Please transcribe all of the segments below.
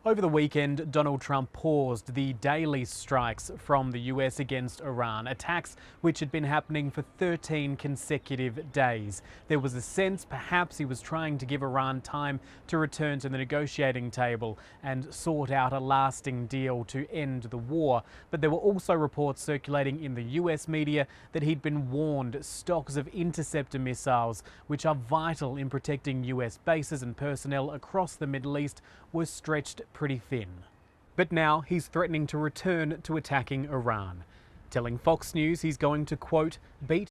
Over the weekend, Donald Trump paused the daily strikes from the US against Iran, attacks which had been happening for 13 consecutive days. There was a sense perhaps he was trying to give Iran time to return to the negotiating table and sort out a lasting deal to end the war. But there were also reports circulating in the US media that he'd been warned stocks of interceptor missiles, which are vital in protecting US bases and personnel across the Middle East, were stretched pretty thin. But now he's threatening to return to attacking Iran, telling Fox News he's going to, quote, beat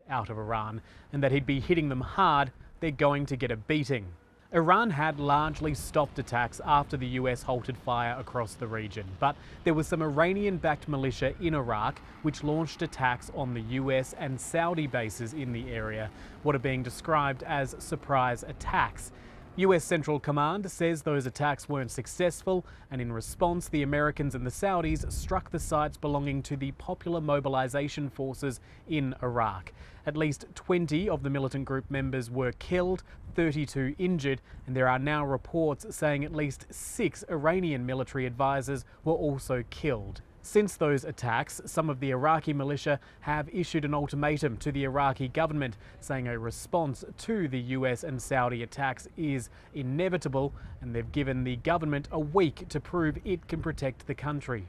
out of Iran, and that he'd be hitting them hard, they're going to get a beating. Iran had largely stopped attacks after the US halted fire across the region, but there was some Iranian-backed militia in Iraq which launched attacks on the US and Saudi bases in the area, what are being described as surprise attacks. US Central Command says those attacks weren't successful, and in response the Americans and the Saudis struck the sites belonging to the Popular Mobilisation Forces in Iraq. At least 20 of the militant group members were killed, 32 injured, and there are now reports saying at least 6 Iranian military advisors were also killed. Since those attacks, some of the Iraqi militia have issued an ultimatum to the Iraqi government, saying a response to the US and Saudi attacks is inevitable, and they've given the government a week to prove it can protect the country.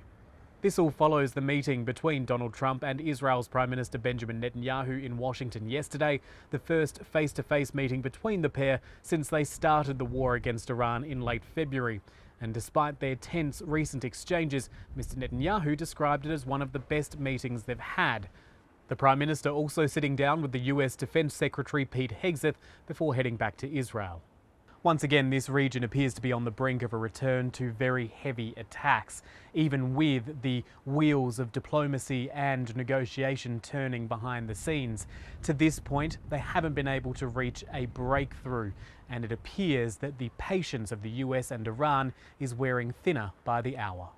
This all follows the meeting between Donald Trump and Israel's Prime Minister Benjamin Netanyahu in Washington yesterday, the first face-to-face meeting between the pair since they started the war against Iran in late February. And despite their tense recent exchanges, Mr. Netanyahu described it as one of the best meetings they've had. The Prime Minister also sitting down with the US Defense Secretary Pete Hegseth before heading back to Israel. Once again, this region appears to be on the brink of a return to very heavy attacks, even with the wheels of diplomacy and negotiation turning behind the scenes. To this point, they haven't been able to reach a breakthrough, and it appears that the patience of the US and Iran is wearing thinner by the hour.